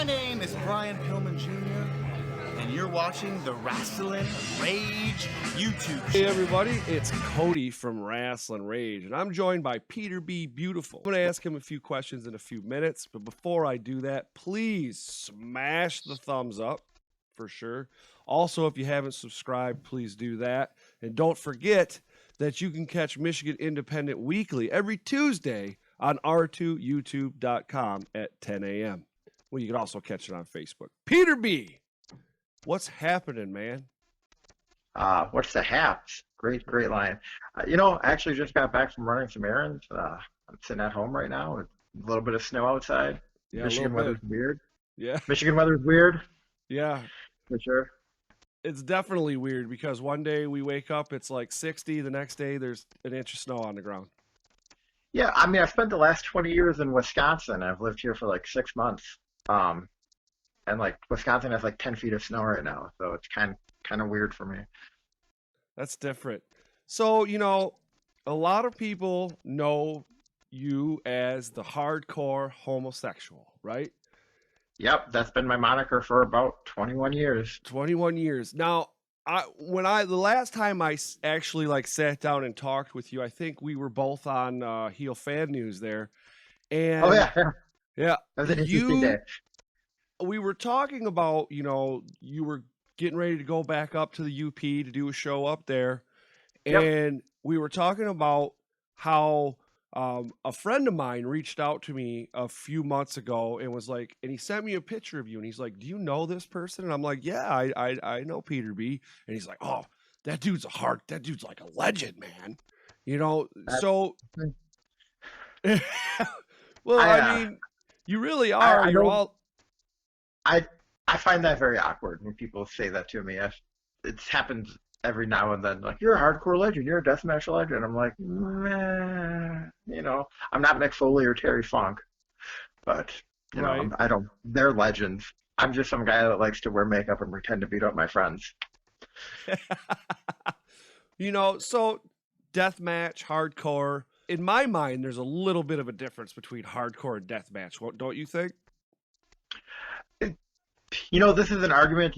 My name is Brian Pillman Jr., and you're watching the Rasslin Rage YouTube Hey channel. everybody, it's Cody from Rasslin Rage, and I'm joined by Peter B. Beautiful. I'm going to ask him a few questions in a few minutes, but before I do that, please smash the thumbs up for sure. Also, if you haven't subscribed, please do that. And don't forget that you can catch Michigan Independent Weekly every Tuesday on r2youtube.com at 10 a.m. Well, you can also catch it on Facebook. Peter B., what's happening, man? What's the haps? Great line. I actually just got back from running some errands. I'm sitting at home right now with a little bit of snow outside. Yeah, Michigan weather's weird. Yeah. Michigan weather's weird, Yeah. for sure. It's definitely weird because one day we wake up, it's like 60. The next day, there's an inch of snow on the ground. Yeah, I mean, I spent the last 20 years in Wisconsin. I've lived here for like 6 months. And like Wisconsin has like 10 feet of snow right now, so it's kind of weird for me. That's different. So, a lot of people know you as the hardcore homosexual, right? Yep, that's been my moniker for about 21 years. 21 years. Now, the last time I actually sat down and talked with you, I think we were both on Heel Fan News there. And Oh yeah, yeah, that was an interesting day. we were talking about, you were getting ready to go back up to the UP to do a show up there. Yep. And we were talking about how a friend of mine reached out to me a few months ago and was like, and he sent me a picture of you. And he's like, do you know this person? And I'm like, yeah, I know Peter B. And he's like, oh, that dude's like a legend, man. So, well, I mean, you really are. I find that very awkward when people say that to me. It happens every now and then. Like, you're a hardcore legend, you're a deathmatch legend. I'm like, meh, I'm not Mick Foley or Terry Funk, but Right. They're legends. I'm just some guy that likes to wear makeup and pretend to beat up my friends. So deathmatch, hardcore. In my mind, there's a little bit of a difference between hardcore and deathmatch. Don't you think? This is an argument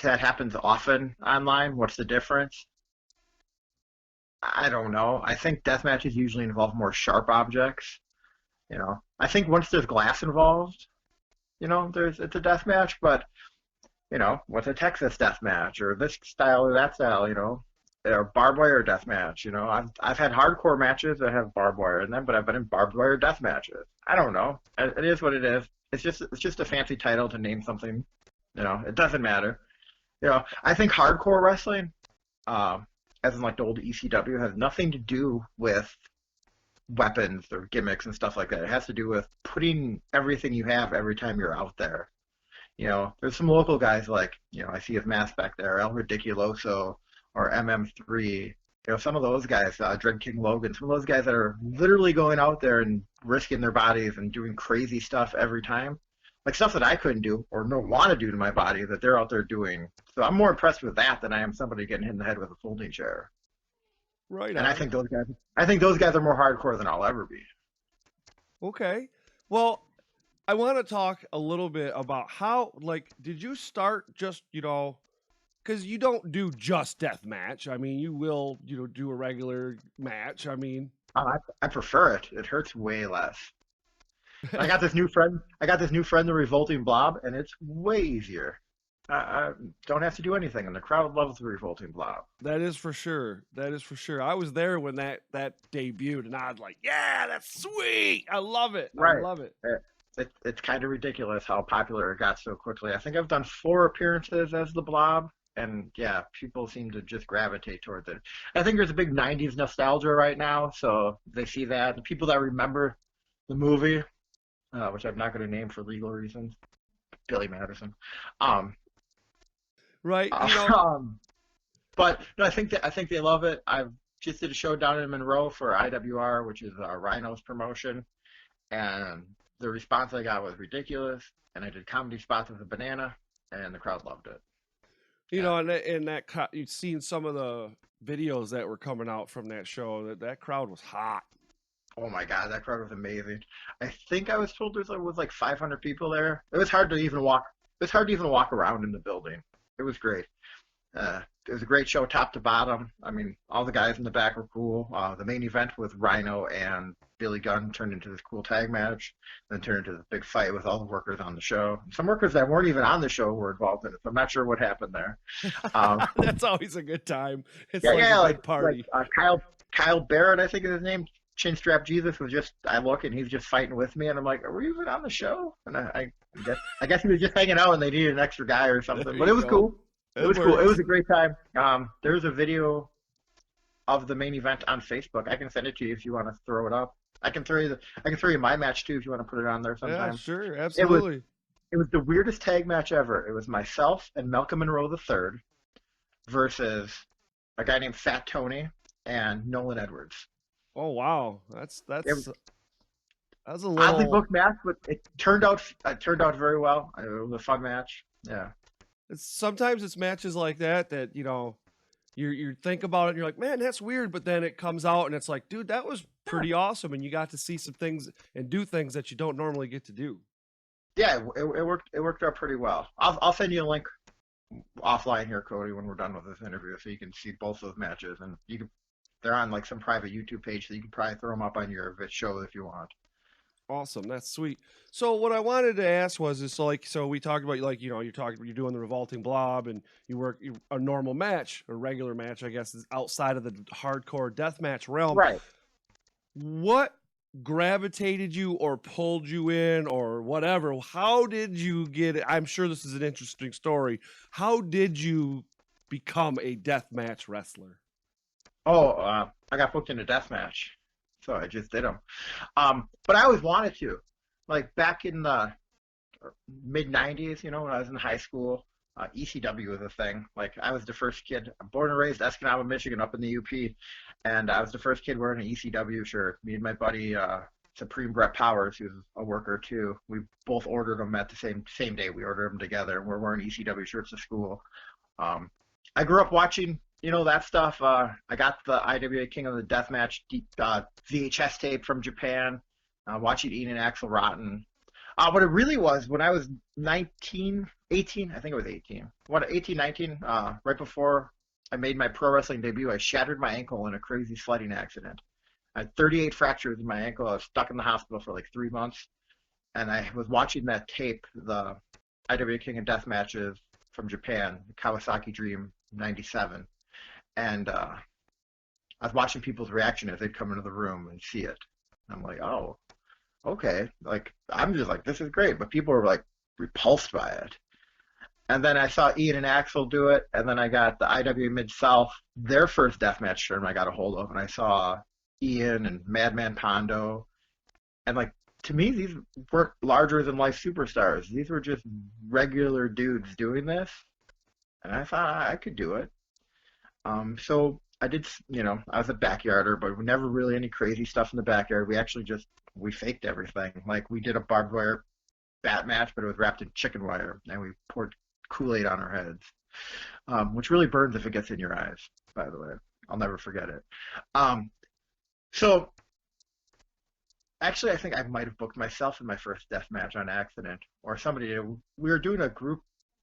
that happens often online. What's the difference? I don't know. I think death matches usually involve more sharp objects. I think once there's glass involved, it's a death match. But what's a Texas death match or this style or that style? Or barbed wire death match. I've had hardcore matches that have barbed wire in them, but I've been in barbed wire death matches. I don't know. It is what it is. It's just a fancy title to name something. It doesn't matter. I think hardcore wrestling, as in like the old ECW, has nothing to do with weapons or gimmicks and stuff like that. It has to do with putting everything you have every time you're out there. There's some local guys like, I see his mask back there, El Ridiculoso or MM3. Some of those guys, Dread King Logan, some of those guys that are literally going out there and risking their bodies and doing crazy stuff every time. Like stuff that I couldn't do or don't want to do to my body that they're out there doing. So I'm more impressed with that than I am somebody getting hit in the head with a folding chair. Right. And I think those guys are more hardcore than I'll ever be. Okay. Well, I want to talk a little bit about how, did you start just, because you don't do just death match. I mean, you will, do a regular match. I mean, I prefer it. It hurts way less. I got this new friend, the Revolting Blob, and it's way easier. I don't have to do anything, and the crowd loves the Revolting Blob. That is for sure. I was there when that debuted, and I was like, yeah, that's sweet. I love it. Right. I love it. It's kind of ridiculous how popular it got so quickly. I think I've done 4 appearances as the Blob, and yeah, people seem to just gravitate towards it. I think there's a big 90s nostalgia right now, so they see that. The people that remember the movie, which I'm not going to name for legal reasons, Billy Madison. Right. But no, I think they love it. I've just did a show down in Monroe for IWR, which is Rhino's promotion, and the response I got was ridiculous. And I did comedy spots with a banana, and the crowd loved it. And you've seen some of the videos that were coming out from that show. That crowd was hot. Oh my God, that crowd was amazing. I think I was told there was like 500 people there. It was hard to even walk. It was hard to even walk around in the building. It was great. It was a great show, top to bottom. I mean, all the guys in the back were cool. The main event with Rhino and Billy Gunn turned into this cool tag match, then turned into the big fight with all the workers on the show. Some workers that weren't even on the show were involved in it, so I'm not sure what happened there. Um, That's always a good time. It's yeah, like yeah, a like good party. Kyle Barrett, I think is his name. Chin Strap Jesus was just. I look and he's just fighting with me, and I'm like, "Are we even on the show?" And I guess he was just hanging out, and they needed an extra guy or something. There But it you was go. cool. It It was cool. It works. was a great time. There's a video of the main event on Facebook. I can send it to you if you want to throw it up. I can throw you my match too if you want to put it on there Yeah, sometime. sure, It was absolutely. it was the weirdest tag match ever. It was myself and Malcolm Monroe III versus a guy named Fat Tony and Nolan Edwards. Oh wow, It was that's a oddly little. booked match, but it turned out very well. It was a fun match. Yeah. Sometimes it's matches like that you think about it and you're like, man, that's weird, but then it comes out and it's like, dude, that was pretty awesome, and you got to see some things and do things that you don't normally get to do. Yeah, it worked out pretty well. I'll send you a link offline here, Cody, when we're done with this interview, so you can see both those matches, and they're on like some private YouTube page, so you can probably throw them up on your show if you want. Awesome, that's sweet. So what I wanted to ask was, so we talked about, like, you're doing the Revolting Blob, and a normal match, a regular match, I guess, is outside of the hardcore deathmatch realm. Right. What gravitated you or pulled you in or whatever? How did you get it? I'm sure this is an interesting story. How did you become a deathmatch wrestler? Oh, I got booked in a death match, so I just did them. But I always wanted to, like back in the mid '90s, when I was in high school. ECW was a thing. Like I was the first kid. I'm born and raised Escanaba, Michigan, up in the UP, and I was the first kid wearing an ECW shirt. Me and my buddy Supreme Brett Powers, who's a worker too. We both ordered them at the same day. We ordered them together, and we're wearing ECW shirts to school. I grew up watching, that stuff. I got the IWA King of the Deathmatch VHS tape from Japan, watching Ian and Axel Rotten. What it really was, when I was 19, 18, I think it was 18, 18, 19, right before I made my pro wrestling debut, I shattered my ankle in a crazy sledding accident. I had 38 fractures in my ankle. I was stuck in the hospital for like 3 months, and I was watching that tape, the IWA King of Death matches from Japan, Kawasaki Dream '97, and I was watching people's reaction as they'd come into the room and see it. And I'm like, oh, okay. Like, I'm just like, this is great, but people were like repulsed by it. And then I saw Ian and Axel do it, and then I got the IWA Mid-South, their first deathmatch tournament I got a hold of, and I saw Ian and Madman Pondo, and like, to me, these weren't larger than life superstars. These were just regular dudes doing this, and I thought I could do it. So I did, I was a backyarder, but we never really any crazy stuff in the backyard. We faked everything. Like we did a barbed wire bat match, but it was wrapped in chicken wire, and we poured Kool-Aid on our heads, which really burns if it gets in your eyes, by the way. I'll never forget it. So actually, I think I might have booked myself in my first death match on accident, or somebody did. We were doing a group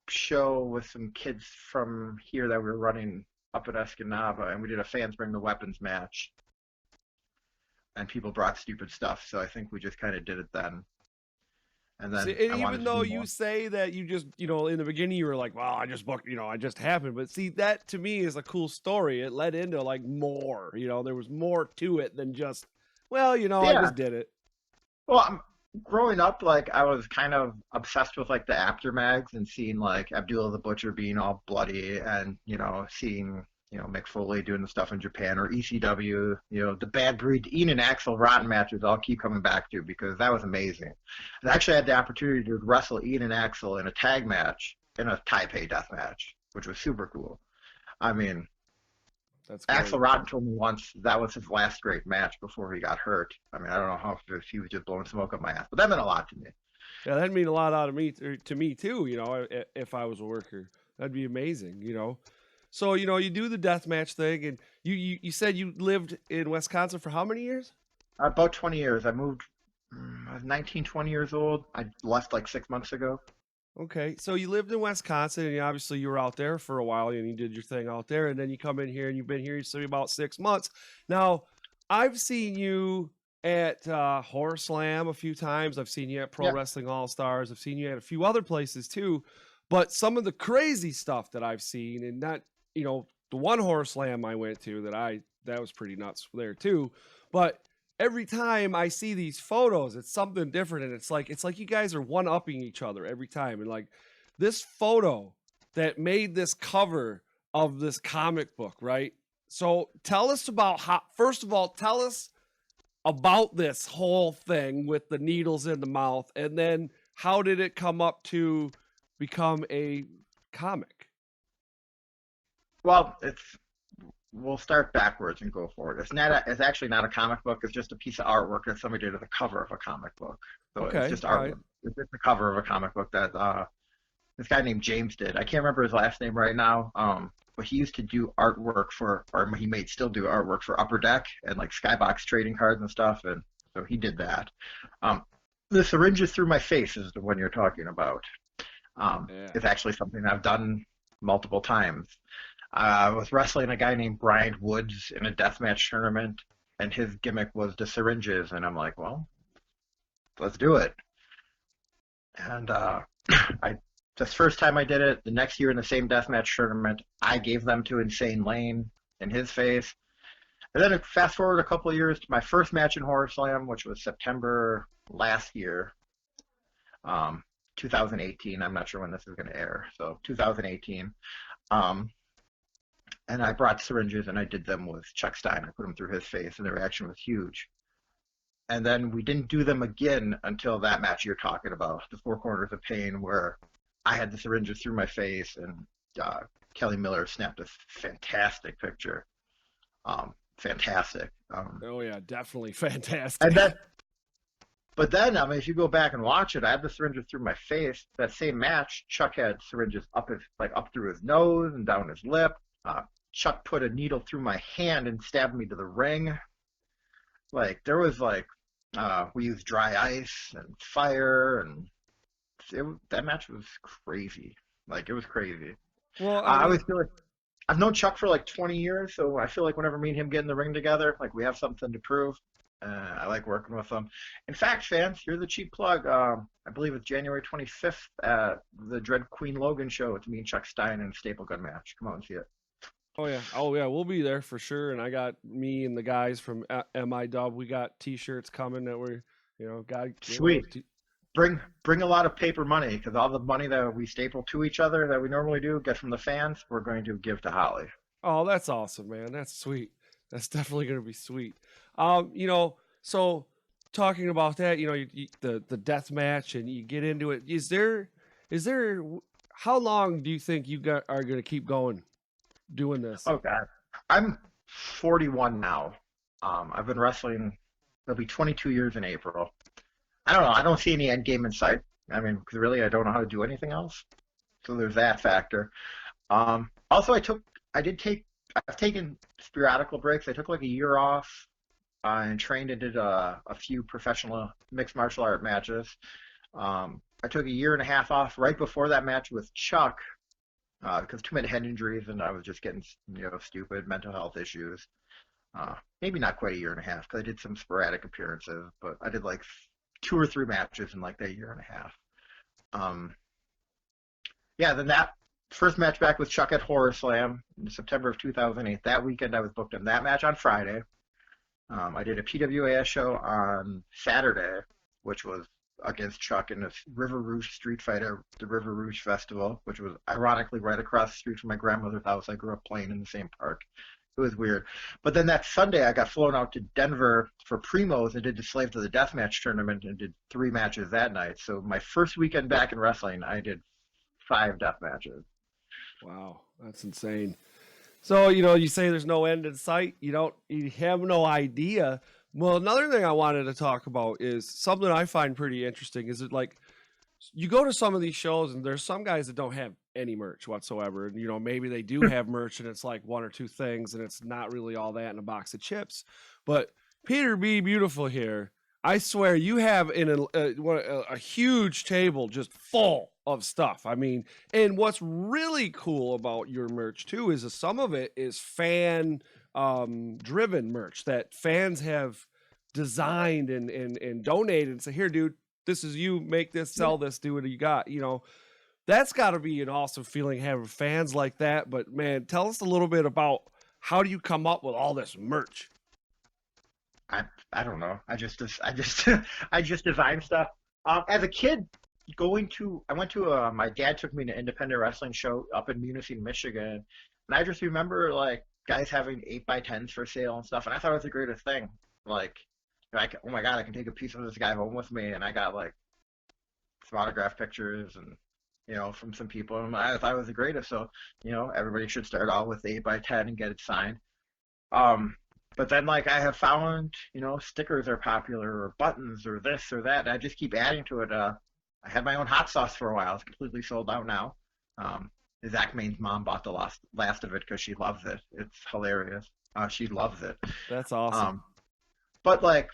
show with some kids from here that we were running up at Escanaba, and we did a fans bring the weapons match, and people brought stupid stuff, so I think we just kind of did it then. And then See, and I wanted even to though do you more. say that you just, in the beginning you were like, well, I just booked, I just happened. But see, that to me is a cool story. It led into like more, there was more to it than just, well, I Yeah. just did it. Well, growing up, like I was kind of obsessed with like the aftermaths and seeing like Abdullah the Butcher being all bloody, and seeing Mick Foley doing the stuff in Japan, or ECW, the Bad Breed, Ian and Axel Rotten matches. I'll keep coming back to because that was amazing. I actually had the opportunity to wrestle Ian and Axel in a tag match in a Taipei death match, which was super cool. I mean, That's great. Axel Rotten told me once that was his last great match before he got hurt. I mean, I don't know how if he was just blowing smoke up my ass, but that meant a lot to me. Yeah, that'd mean a lot out of me to me too. If I was a worker, that'd be amazing. So you do the death match thing, and you said you lived in Wisconsin for how many years? About 20 years. I moved. I was 19, 20 years old. I left like 6 months ago. Okay, so you lived in Wisconsin, and obviously you were out there for a while, and you did your thing out there, and then you come in here, and you've been here so about 6 months. Now, I've seen you at Horror Slam a few times. I've seen you at Pro Yeah. Wrestling All Stars. I've seen you at a few other places too. But some of the crazy stuff that I've seen, and not, the one Horror Slam I went to that was pretty nuts there too. But every time I see these photos, it's something different, and it's like you guys are one upping each other every time. And like this photo that made this cover of this comic book, right? So tell us about first of all, tell us about this whole thing with the needles in the mouth, and then how did it come up to become a comic? Well, we'll start backwards and go forward. It's actually not a comic book. It's just a piece of artwork that somebody did at the cover of a comic book. So it's Okay, just all right. artwork. It's just the cover of a comic book that this guy named James did. I can't remember his last name right now. But he used to do artwork or he may still do artwork for Upper Deck and like Skybox trading cards and stuff. And so he did that. The syringes through my face is the one you're talking about. Yeah. It's actually something I've done multiple times. I was wrestling a guy named Brian Woods in a deathmatch tournament, and his gimmick was the syringes, and I'm like, well, let's do it. And I this first time I did it, the next year in the same deathmatch tournament, I gave them to Insane Lane in his face. And then fast forward a couple of years to my first match in Horror Slam, which was September last year, 2018. I'm not sure when this is going to air, so 2018. And I brought syringes and I did them with Chuck Stein. I put them through his face, and the reaction was huge. And then we didn't do them again until that match you're talking about, the Four Corners of Pain, where I had the syringes through my face, and Kelly Miller snapped a fantastic picture. Fantastic. Oh yeah, definitely fantastic. And then, but then, I mean, if you go back and watch it, I had the syringes through my face. That same match, Chuck had syringes up through his nose and down his lip. Chuck put a needle through my hand and stabbed me to the ring. Like there was we used dry ice and fire, and that match was crazy. Like it was crazy. Well, I always feel like I've known Chuck for like 20 years, so I feel like whenever me and him get in the ring together, like we have something to prove. I like working with him. In fact, fans, here's a cheap plug. I believe it's January 25th at the Dread Queen Logan show. It's me and Chuck Stein in a staple gun match. Come on and see it. oh yeah, we'll be there for sure. And I got me and the guys from MIW. We got T-shirts coming that we're, Sweet. Bring a lot of paper money, because all the money that we staple to each other that we normally do get from the fans, we're going to give to Holly. Oh, that's awesome, man. That's sweet. That's definitely going to be sweet. So talking about that, the death match, and you get into it. Is there, how long do you think are going to keep going doing this? Oh God, I'm 41 now. I've been wrestling. It'll be 22 years in April. I don't know. I don't see any end game in sight. I mean, 'cause really, I don't know how to do anything else. So there's that factor. Also, I've taken sporadical breaks. I took like a year off and trained and did a few professional mixed martial art matches. I took a year and a half off right before that match with Chuck because too many head injuries, and I was just getting stupid mental health issues. Maybe not quite a year and a half, because I did some sporadic appearances, but I did like 2 or 3 matches in like that year and a half. Then that first match back with Chuck at Horror Slam in September of 2008. That weekend I was booked in that match on Friday. I did a PWAS show on Saturday, which was against Chuck in the River Rouge Street Fight at the River Rouge Festival, which was ironically right across the street from my grandmother's house. I grew up playing in the same park. It was weird. But then that Sunday, I got flown out to Denver for Primos and did the Slave to the Deathmatch tournament and did 3 matches that night. So my first weekend back in wrestling, I did 5 death matches. Wow, that's insane. So, you say there's no end in sight. You have no idea. Well, another thing I wanted to talk about is something I find pretty interesting. Is it like you go to some of these shows and there's some guys that don't have any merch whatsoever. And, maybe they do have merch and it's like 1 or 2 things and it's not really all that in a box of chips. But Peter B. Beautiful here. I swear you have a huge table just full of stuff. I mean, and what's really cool about your merch too is some of it is fan driven merch that fans have designed and donated and say, here, dude, this is you, make this, sell this, do what you got. You know, that's got to be an awesome feeling having fans like that. But man, tell us a little bit about how do you come up with all this merch? I don't know. I just I just design stuff. As a kid, I went to my dad took me to an independent wrestling show up in Munising, Michigan, and I just remember like guys having 8x10s for sale and stuff, and I thought it was the greatest thing. Like, oh my God, I can take a piece of this guy home with me, and I got like some autograph pictures and from some people, and I thought it was the greatest. So everybody should start out with 8x10 and get it signed. But then, like, I have found, stickers are popular or buttons or this or that. And I just keep adding to it. I had my own hot sauce for a while. It's completely sold out now. Zach Main's mom bought the last of it because she loves it. It's hilarious. She loves it. That's awesome. But, like,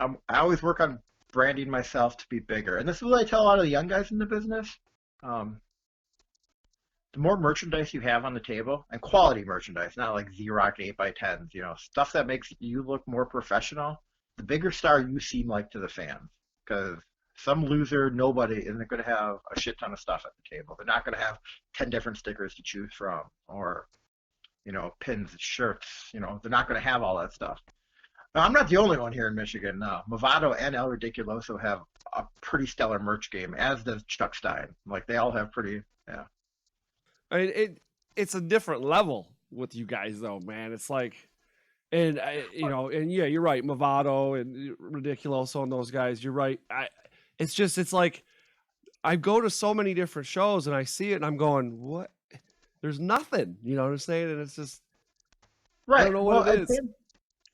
I always work on branding myself to be bigger. And this is what I tell a lot of the young guys in the business. The more merchandise you have on the table, and quality merchandise, not like Xerox 8x10s, stuff that makes you look more professional, the bigger star you seem like to the fans. Because some loser, nobody isn't going to have a shit ton of stuff at the table. They're not going to have 10 different stickers to choose from, or, pins, shirts. They're not going to have all that stuff. Now, I'm not the only one here in Michigan. Movado and El Ridiculoso have a pretty stellar merch game, as does Chuck Stein. Like, they all have pretty, yeah. I mean, it's a different level with you guys, though, man. It's like, and yeah, you're right, Movado and Ridiculoso and those guys. You're right. It's like I go to so many different shows and I see it and I'm going, what? There's nothing. You know what I'm saying? And it's just right. I don't know what it is.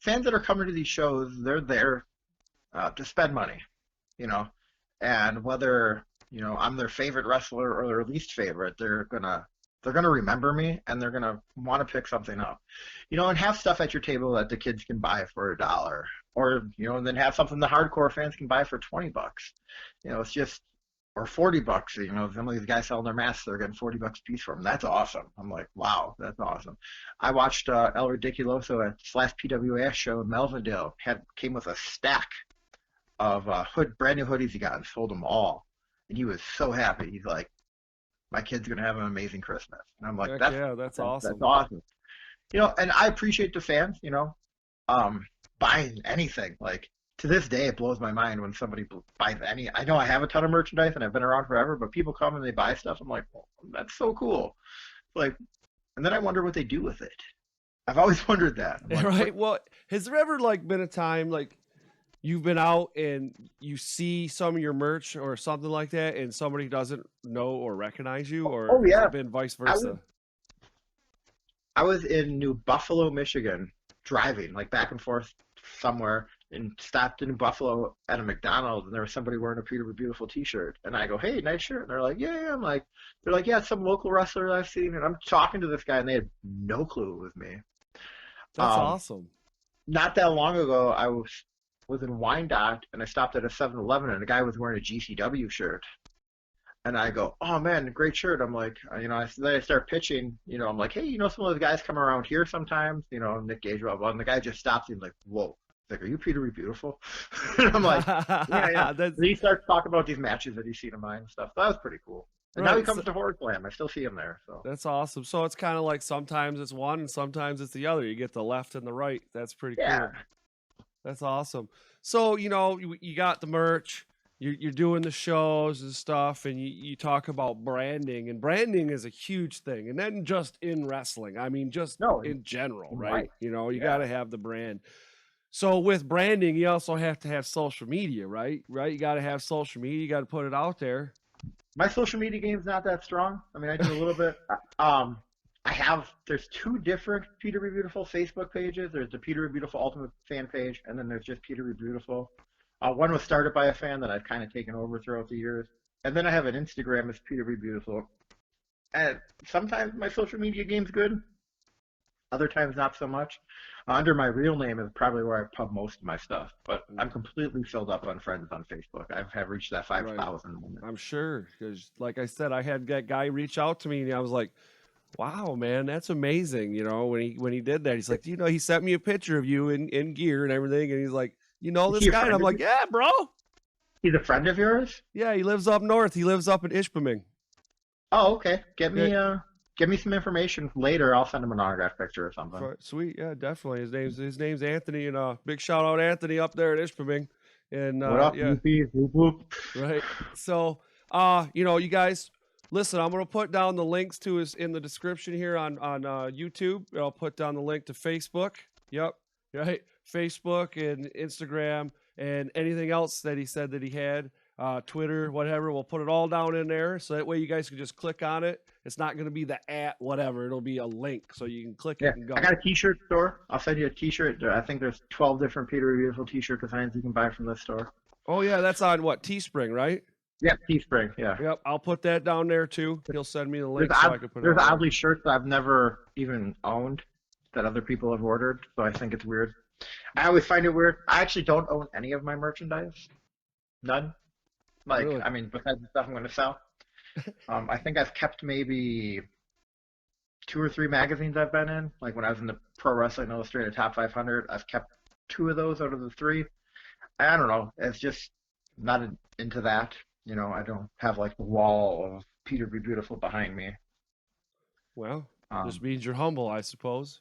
Fans that are coming to these shows, they're there to spend money, and whether I'm their favorite wrestler or their least favorite, they're gonna remember me, and they're gonna want to pick something up, and have stuff at your table that the kids can buy for $1, or and then have something the hardcore fans can buy for $20. It's just, or $40. Some of these guys selling their masks, they're getting $40 a piece for them. That's awesome. I'm like, wow, that's awesome. I watched El Ridiculoso at / PWS show in Melvindale. Came with a stack of brand new hoodies he got and sold them all, and he was so happy. He's like, my kid's gonna have an amazing Christmas, and I'm like, that's awesome. That's awesome. And I appreciate the fans, buying anything. Like, to this day, it blows my mind when somebody buys any. I know I have a ton of merchandise and I've been around forever, but people come and they buy stuff. I'm like, well, that's so cool. Like, and then I wonder what they do with it. I've always wondered that. Like, right. Well, has there ever been a time like you've been out and you see some of your merch or something like that, and somebody doesn't know or recognize you, or has it been vice versa? I was in New Buffalo, Michigan, driving like back and forth somewhere, and stopped in New Buffalo at a McDonald's, and there was somebody wearing a Peter B. Beautiful T-shirt, and I go, "Hey, nice shirt." And they're like, "Yeah." They're like, "Yeah, it's some local wrestler I've seen," and I'm talking to this guy, and they had no clue it was me. That's awesome. Not that long ago, I was in Wyandotte, and I stopped at a 7-Eleven, and a guy was wearing a GCW shirt. And I go, "Oh man, great shirt." I'm like, then I start pitching, I'm like, "Hey, some of those guys come around here sometimes, Nick Gage, blah, blah." And the guy just stops and he's like, "Whoa." He's like, "Are you Peter B. Beautiful?" And I'm like, yeah. And he starts talking about these matches that he's seen of mine and stuff. So that was pretty cool. And now he comes to Horror Slam. I still see him there. So that's awesome. So it's kind of like sometimes it's one and sometimes it's the other. You get the left and the right. That's pretty cool. That's awesome. So, you got the merch. You're doing the shows and stuff, and you talk about branding, and branding is a huge thing, and then just in wrestling. I mean, in general, right? You got to have the brand. So with branding, you also have to have social media, right? You got to have social media. You got to put it out there. My social media game's not that strong. I mean, I do a little bit. There's 2 different Peter B. Beautiful Facebook pages. There's the Peter B. Beautiful Ultimate Fan page, and then there's just Peter B. Beautiful. One was started by a fan that I've kind of taken over throughout the years. And then I have an Instagram as Peter B. Beautiful. And sometimes my social media game's good. Other times, not so much. Under my real name is probably where I pub most of my stuff, but I'm completely filled up on friends on Facebook. I have reached that 5,000 limit. I'm sure, because like I said, I had that guy reach out to me, and I was like, "Wow, man, that's amazing!" You know, when he did that, he's like, he sent me a picture of you in gear and everything, and he's like, Is this he a guy, and friend I'm of like, yours? "Yeah, bro, He's a friend of yours? yeah." He lives up north. He lives up in Ishpeming. Oh, okay. Yeah, Get me some information later. I'll send him an autograph picture or something. sweet, yeah, definitely. His name's Anthony, and big shout out Anthony up there at Ishpeming, and What up, yeah. UP? Whoop whoop. Right. So, you guys, listen, I'm gonna put down the links to his in the description here on YouTube. I'll put down the link to Facebook. Yep. Right. Facebook and Instagram and anything else that he said that he had, Twitter, whatever. We'll put it all down in there, so that way you guys can just click on it. It's not gonna be the whatever. It'll be a link, so you can click Yeah, it and go. I got a T-shirt store. I'll send you a T-shirt. I think there's 12 different Peter Beautiful T-shirt designs you can buy from this store. Oh yeah, that's on what, Teespring, right? Yeah, Teespring. Yeah. Yep. I'll put that down there too. He'll send me the link so I can put it There's on there. oddly shirts I've never even owned that other people have ordered, so I think it's weird. I always find it weird. I actually don't own any of my merchandise. None. Like, Really? I mean, besides the stuff I'm going to sell. I think I've kept maybe 2 or 3 magazines I've been in. Like when I was in the Pro Wrestling Illustrated Top 500, I've kept 2 of those out of the 3. I don't know. It's just not into that. I don't have like the wall of Peter Be Beautiful behind me. Well, Um, just means you're humble, I suppose.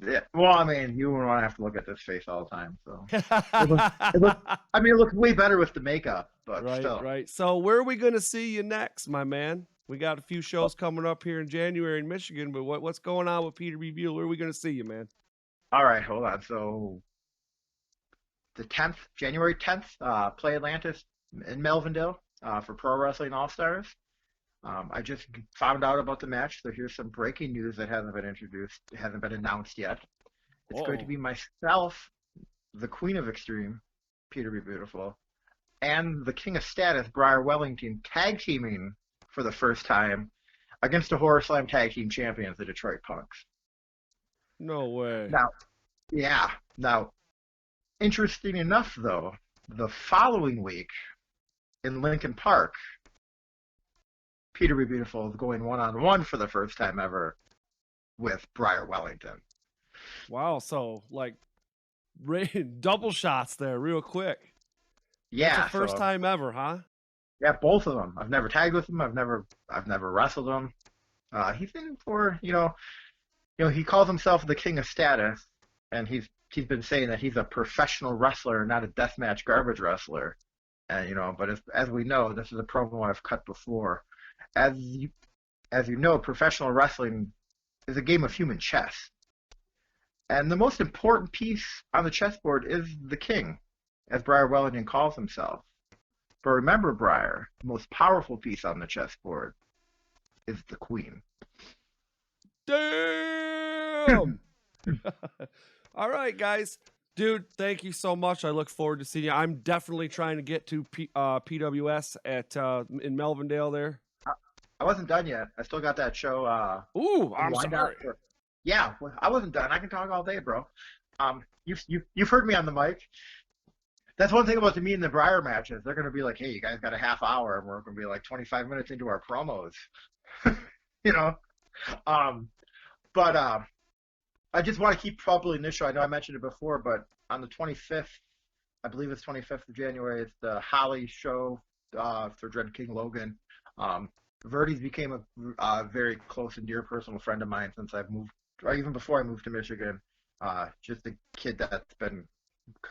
Yeah. Well, I mean, you wouldn't want to have to look at this face all the time. So it looks way better with the makeup, but Right, still. right. So where are we going to see you next, my man? We got a few shows coming up here in January in Michigan, but what's going on with Peter B. Buell? Where are we going to see you, man? All right, hold on. So the 10th, January 10th, Play Atlantis in Melvindale for Pro Wrestling All Stars. I just found out about the match, so here's some breaking news that hasn't been introduced, hasn't been announced yet. It's going to be myself, the Queen of Extreme, Peter Be Beautiful, and the King of Status, Briar Wellington, tag teaming for the first time against the Horror Slam Tag Team Champions, the Detroit Punks. No way. Now, interesting enough, though, the following week in Lincoln Park, Peter Be Beautiful is going one-on-one for the first time ever with Briar Wellington. Wow. So, like, double shots there real quick. Yeah. That's the first time ever, huh? Yeah, both of them. I've never tagged with him. I've never wrestled him. He's in for, he calls himself the King of Status, and he's been saying that he's a professional wrestler, not a deathmatch garbage wrestler. And, but as we know, this is a promo I've cut before. As you know, professional wrestling is a game of human chess. And the most important piece on the chessboard is the king, as Briar Wellington calls himself. But remember, Briar, the most powerful piece on the chessboard is the queen. Damn! All right, guys. Dude, thank you so much. I look forward to seeing you. I'm definitely trying to get to PWS in Melvindale there. I wasn't done yet. I still got that show. Ooh, I'm sorry. Yeah, I wasn't done. I can talk all day, bro. You've heard me on the mic. That's one thing about the me and the Briar matches. They're gonna be like, hey, you guys got a half hour, and we're gonna be like 25 minutes into our promos. But I just want to keep properly this show. I know I mentioned it before, but on the 25th, I believe it's 25th of January, it's the Holly show for Dread King Logan. Verdi's became a very close and dear personal friend of mine since I've moved, or even before I moved to Michigan. Just a kid that's been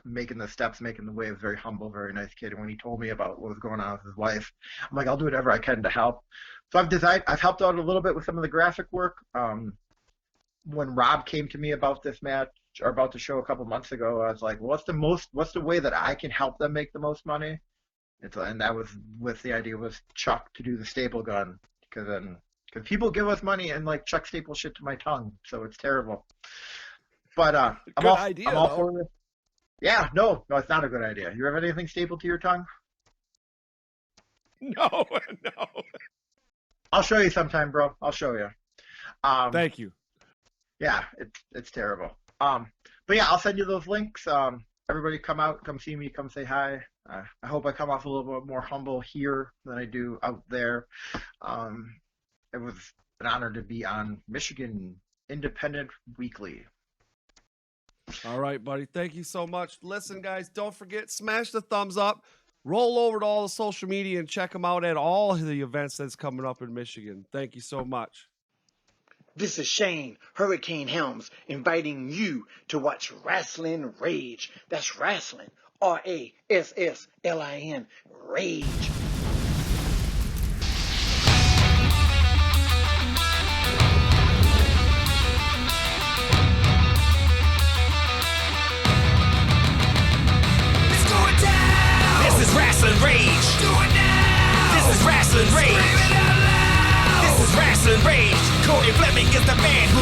making the steps, making the waves, very humble, very nice kid. And when he told me about what was going on with his wife, I'm like, I'll do whatever I can to help. So I've helped out a little bit with some of the graphic work. When Rob came to me about this match or about the show a couple months ago, I was like, what's the way that I can help them make the most money? And that was with the idea was Chuck to do the staple gun, because people give us money and like Chuck staples shit to my tongue, so it's terrible. But I'm all for this. Yeah, no, it's not a good idea. You ever have anything stapled to your tongue? No. I'll show you sometime, bro. I'll show you. Thank you. Yeah, it's terrible. But yeah, I'll send you those links. Everybody come out, come see me, come say hi. I hope I come off a little bit more humble here than I do out there. It was an honor to be on Michigan Independent Weekly. All right, buddy. Thank you so much. Listen, guys, don't forget, smash the thumbs up. Roll over to all the social media and check them out at all the events that's coming up in Michigan. Thank you so much. This is Shane, Hurricane Helms, inviting you to watch Rasslin Rage. That's Rasslin, Rasslin, Rage. It's going down. This is Rasslin Rage. Do it now. This is Rasslin Rage. Scream it out loud. This is Rasslin Rage. Cody Fleming is the man who